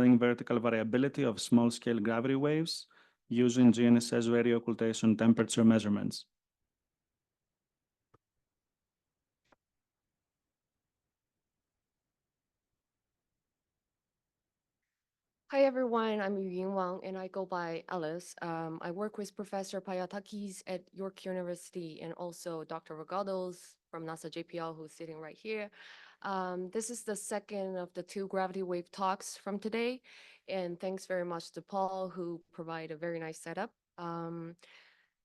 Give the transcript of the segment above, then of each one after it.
studying vertical variability of small-scale gravity waves using GNSS radio occultation temperature measurements. Hi everyone, I'm Yu Wang and I go by Alice. I work with Professor Payatakis at York University and also Dr. Regados from NASA JPL who's sitting right here. This is the second of the two gravity wave talks from today. And thanks very much to Paul who provided a very nice setup.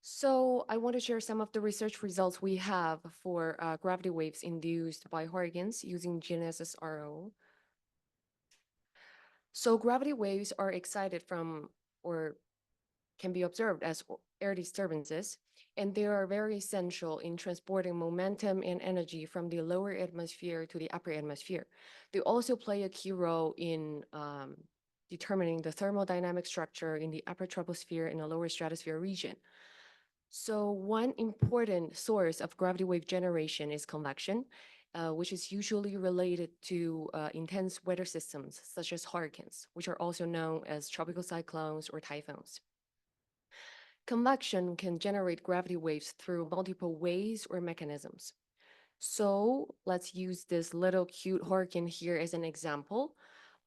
So I want to share some of the research results we have for gravity waves induced by hurricanes using GNSS RO. So gravity waves are excited from or can be observed as air disturbances, and they are very essential in transporting momentum and energy from the lower atmosphere to the upper atmosphere. They also play a key role in determining the thermodynamic structure in the upper troposphere and the lower stratosphere region. So one important source of gravity wave generation is convection, which is usually related to intense weather systems such as hurricanes, which are also known as tropical cyclones or typhoons. Convection can generate gravity waves through multiple ways or mechanisms. So let's use this little cute hurricane here as an example.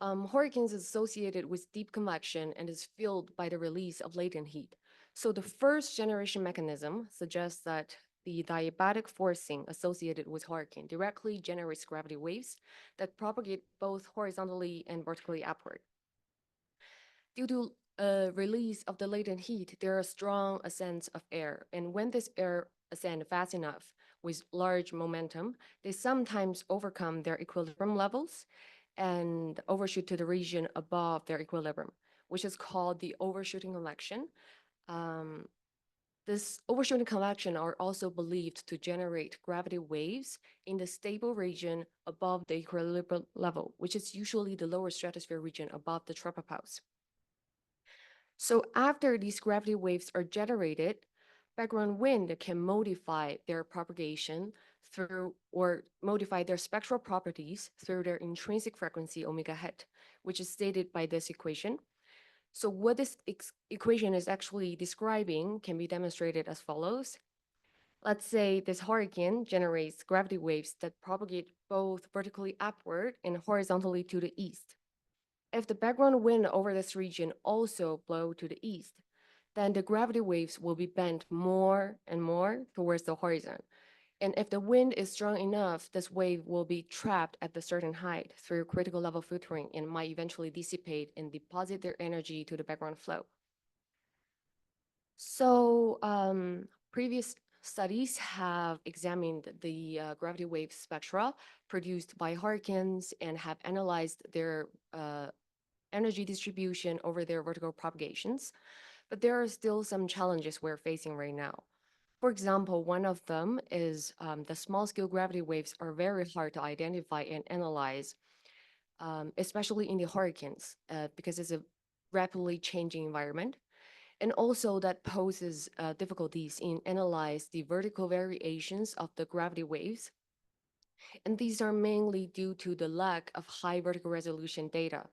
Hurricanes is associated with deep convection and is fueled by the release of latent heat. So the first generation mechanism suggests that the diabatic forcing associated with hurricane directly generates gravity waves that propagate both horizontally and vertically upward. Due to release of the latent heat, there are strong ascents of air. And when this air ascend fast enough with large momentum, they sometimes overcome their equilibrium levels and overshoot to the region above their equilibrium, which is called the overshooting convection. Um, this overshooting convection are also believed to generate gravity waves in the stable region above the equilibrium level, which is usually the lower stratosphere region above the tropopause. So after these gravity waves are generated, background wind can modify their propagation through or modify their spectral properties through their intrinsic frequency omega het, which is stated by this equation. So what this equation is actually describing can be demonstrated as follows. Let's say this hurricane generates gravity waves that propagate both vertically upward and horizontally to the east. If the background wind over this region also blow to the east, then the gravity waves will be bent more and more towards the horizon. And if the wind is strong enough, this wave will be trapped at a certain height through critical level filtering and might eventually dissipate and deposit their energy to the background flow. So previous studies have examined the gravity wave spectra produced by hurricanes and have analyzed their energy distribution over their vertical propagations, but there are still some challenges we're facing right now. For example, one of them is the small-scale gravity waves are very hard to identify and analyze, especially in the hurricanes, because it's a rapidly changing environment. And also that poses difficulties in analyze the vertical variations of the gravity waves. And these are mainly due to the lack of high vertical resolution data.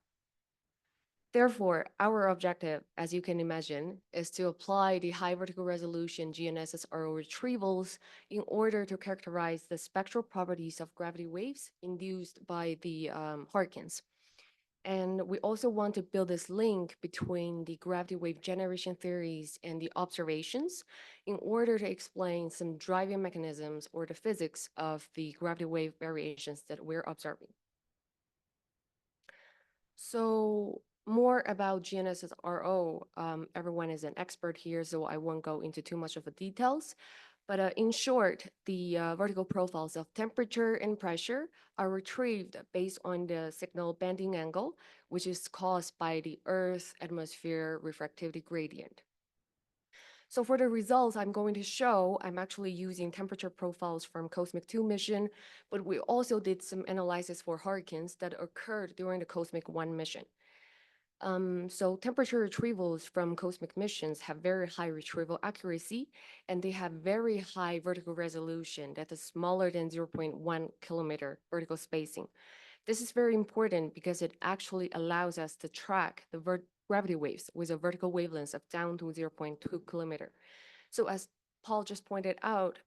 Therefore, our objective, as you can imagine, is to apply the high vertical resolution GNSS RO retrievals in order to characterize the spectral properties of gravity waves induced by the hurricanes. And we also want to build this link between the gravity wave generation theories and the observations in order to explain some driving mechanisms or the physics of the gravity wave variations that we're observing. So more about GNSS RO. Everyone is an expert here, so I won't go into too much of the details. But in short, the vertical profiles of temperature and pressure are retrieved based on the signal bending angle, which is caused by the Earth atmosphere refractivity gradient. So for the results I'm going to show, I'm actually using temperature profiles from COSMIC 2 mission, but we also did some analysis for hurricanes that occurred during the COSMIC 1 mission. So temperature retrievals from COSMIC missions have very high retrieval accuracy, and they have very high vertical resolution that is smaller than 0.1 kilometer vertical spacing. This is very important because it actually allows us to track the gravity waves with a vertical wavelength of down to 0.2 kilometer. So as Paul just pointed out,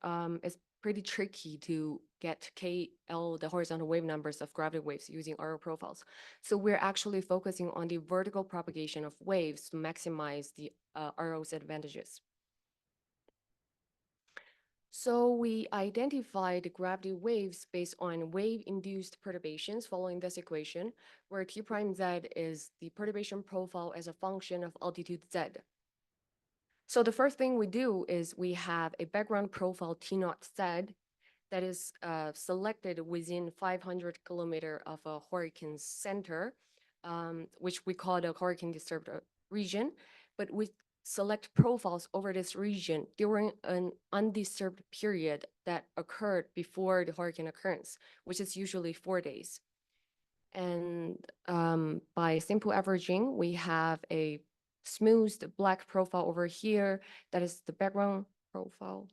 it's pretty tricky to get KL, the horizontal wave numbers of gravity waves using RO profiles. So we're actually focusing on the vertical propagation of waves to maximize the RO's advantages. So we identified the gravity waves based on wave-induced perturbations following this equation, where T prime Z is the perturbation profile as a function of altitude Z. So the first thing we do is we have a background profile T naught Z that is selected within 500 kilometer of a hurricane center, which we call the hurricane disturbed region, but we select profiles over this region during an undisturbed period that occurred before the hurricane occurrence, which is usually 4 days. And by simple averaging, we have a smoothed black profile over here. That is the background profile.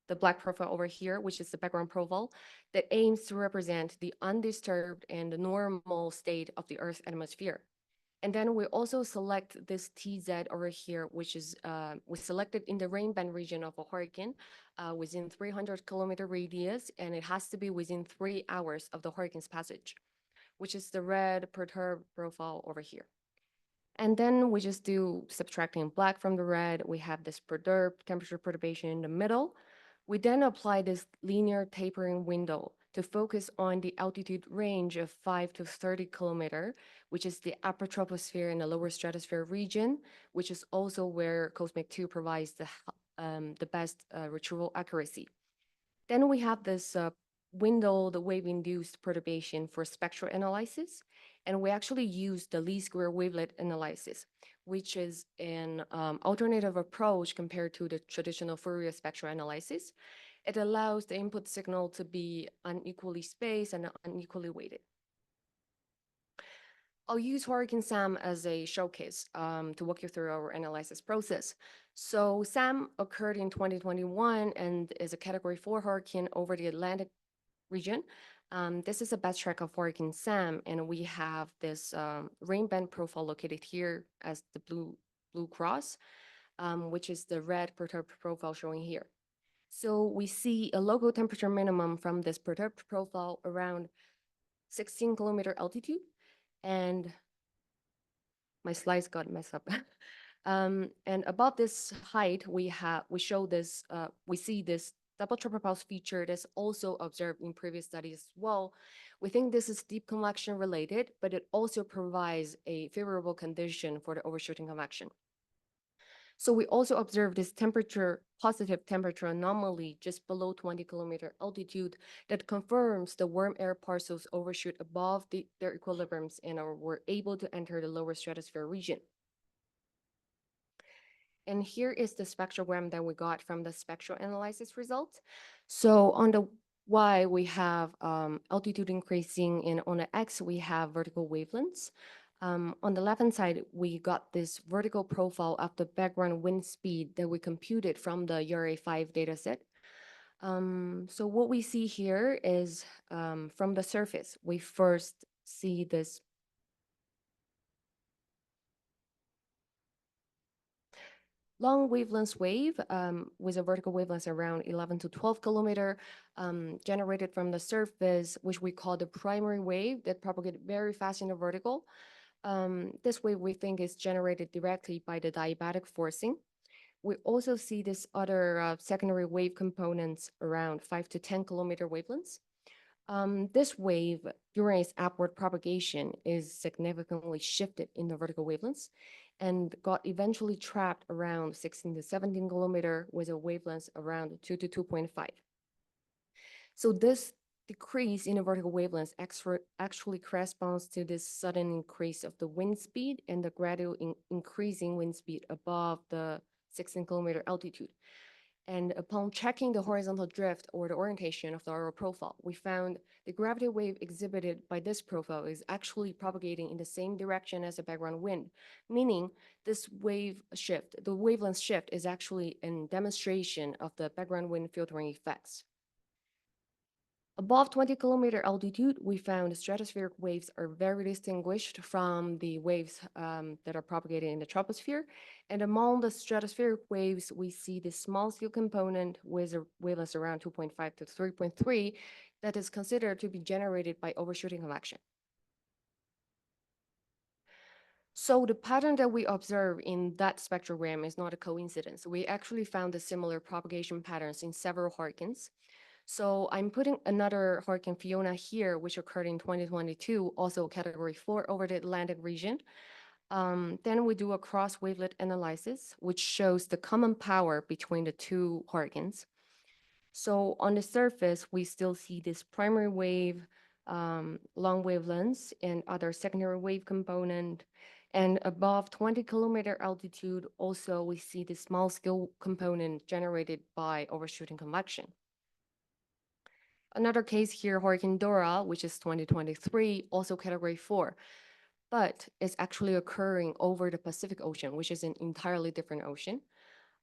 The black profile over here, which is the background profile, that aims to represent the undisturbed and normal state of the Earth's atmosphere. And then we also select this TZ over here, which is we selected in the rain band region of a hurricane within 300 kilometer radius, and it has to be within 3 hours of the hurricane's passage, which is the red perturbed profile over here. And then we just do subtracting black from the red. We have this perturbed temperature perturbation in the middle. We then apply this linear tapering window to focus on the altitude range of 5 to 30 kilometer, which is the upper troposphere and the lower stratosphere region, which is also where Cosmic 2 provides the best retrieval accuracy. Then we have this window, the wave-induced perturbation for spectral analysis, and we actually use the least square wavelet analysis, which is an alternative approach compared to the traditional Fourier spectral analysis. It allows the input signal to be unequally spaced and unequally weighted. I'll use Hurricane Sam as a showcase to walk you through our analysis process. So Sam occurred in 2021 and is a Category 4 hurricane over the Atlantic region. This is a best track of Hurricane Sam, and we have this rain band profile located here as the blue cross, which is the red perturbed profile showing here. So we see a local temperature minimum from this perturbed profile around 16 kilometer altitude, and my slides got messed up. And above this height, we see this double triple pulse feature that's also observed in previous studies as well. We think this is deep convection related, but it also provides a favorable condition for the overshooting convection. So we also observe this positive temperature anomaly just below 20 kilometer altitude that confirms the warm air parcels overshoot above their equilibriums and were able to enter the lower stratosphere region. And here is the spectrogram that we got from the spectral analysis results. So on the Y, we have altitude increasing, and on the X, we have vertical wavelengths. On the left-hand side, we got this vertical profile of the background wind speed that we computed from the URA5 dataset. So what we see here is from the surface, we first see this long wavelength wave with a vertical wavelength around 11 to 12 kilometer generated from the surface, which we call the primary wave that propagated very fast in the vertical. This wave we think is generated directly by the diabatic forcing. We also see this other secondary wave components around 5 to 10 kilometer wavelengths. This wave, during its upward propagation, is significantly shifted in the vertical wavelengths and got eventually trapped around 16 to 17 kilometer with a wavelength around 2 to 2.5. So this decrease in the vertical wavelength actually corresponds to this sudden increase of the wind speed and the gradual increasing wind speed above the 16 kilometer altitude. And upon checking the horizontal drift or the orientation of the RO profile, we found the gravity wave exhibited by this profile is actually propagating in the same direction as the background wind, meaning this wave shift, the wavelength shift, is actually a demonstration of the background wind filtering effects. Above 20-kilometer altitude, we found stratospheric waves are very distinguished from the waves that are propagated in the troposphere. And among the stratospheric waves, we see the small scale component with a wavelength around 2.5 to 3.3 that is considered to be generated by overshooting convection. So the pattern that we observe in that spectrogram is not a coincidence. We actually found the similar propagation patterns in several hurricanes. So I'm putting another Hurricane Fiona here, which occurred in 2022, also category 4 over the Atlantic region. Then we do a cross wavelet analysis, which shows the common power between the two hurricanes. So on the surface, we still see this primary wave, long wavelengths, and other secondary wave component. And above 20-kilometer altitude, also we see the small scale component generated by overshooting convection. Another case here, Hurricane Dora, which is 2023, also category 4, but it's actually occurring over the Pacific Ocean, which is an entirely different ocean.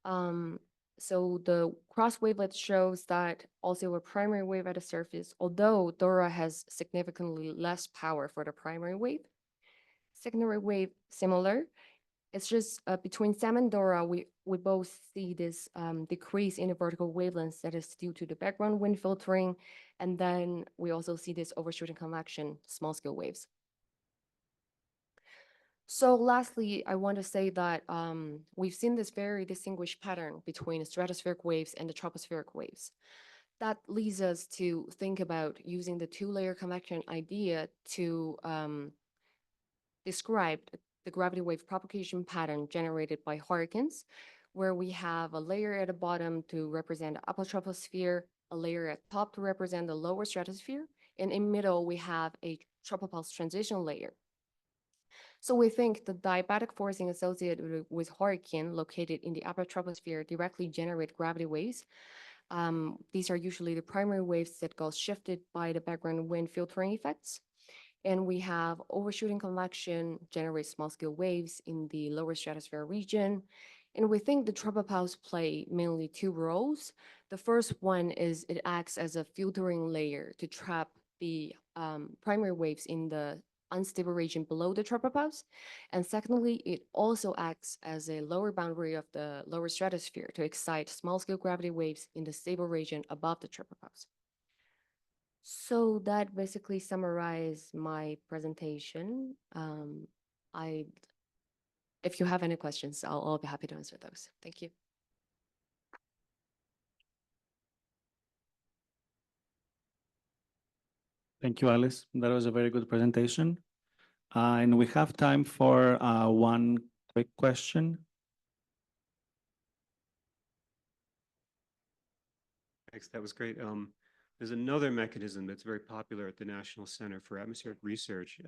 So the cross wavelet shows that also a primary wave at the surface, although Dora has significantly less power for the primary wave. Secondary wave, similar. It's just between Sam and Dora, we both see this decrease in the vertical wavelengths that is due to the background wind filtering. And then we also see this overshooting convection, small scale waves. So lastly, I want to say that we've seen this very distinguished pattern between stratospheric waves and the tropospheric waves. That leads us to think about using the two-layer convection idea to describe the gravity wave propagation pattern generated by hurricanes, where we have a layer at the bottom to represent the upper troposphere, a layer at top to represent the lower stratosphere, and in middle we have a tropopause transition layer. So we think the diabatic forcing associated with hurricane located in the upper troposphere directly generate gravity waves. These are usually the primary waves that got shifted by the background wind filtering effects. And we have overshooting convection generates small scale waves in the lower stratosphere region. And we think the tropopause play mainly two roles. The first one is it acts as a filtering layer to trap the primary waves in the unstable region below the tropopause. And secondly, it also acts as a lower boundary of the lower stratosphere to excite small scale gravity waves in the stable region above the tropopause. So that basically summarized my presentation. If you have any questions, I'll be happy to answer those. Thank you. Thank you, Alice. That was a very good presentation. And we have time for one quick question. Thanks, that was great. There's another mechanism that's very popular at the National Center for Atmospheric Research,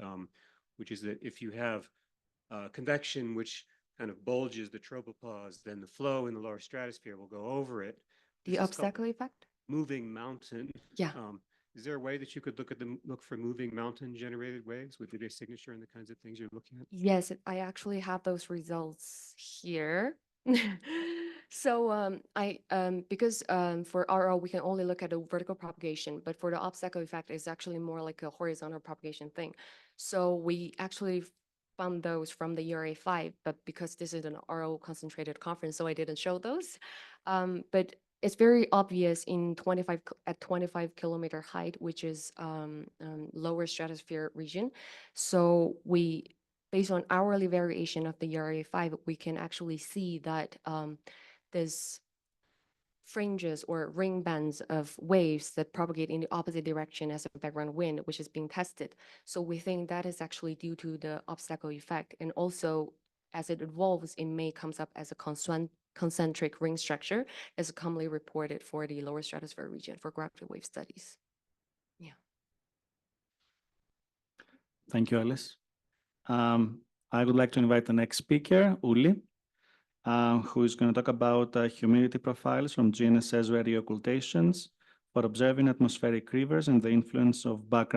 which is that if you have convection, which kind of bulges the tropopause, then the flow in the lower stratosphere will go over it. The obstacle effect? Moving mountain. Yeah. Is there a way that you could look for moving mountain generated waves with the signature and the kinds of things you're looking at? Yes, I actually have those results here. So because for RO we can only look at the vertical propagation, but for the obstacle effect it's actually more like a horizontal propagation thing. So we actually found those from the ERA5, but because this is an RO concentrated conference, so I didn't show those. But it's very obvious in 25-kilometer height, which is lower stratosphere region. So based on hourly variation of the ERA5, we can actually see that there's fringes or ring bands of waves that propagate in the opposite direction as a background wind, which is being tested. So we think that is actually due to the obstacle effect. And also, as it evolves, it may comes up as a concentric ring structure, as commonly reported for the lower stratosphere region for gravity wave studies. Yeah. Thank you, Alice. I would like to invite the next speaker, Uli, who is going to talk about humidity profiles from GNSS radio occultations for observing atmospheric rivers and the influence of background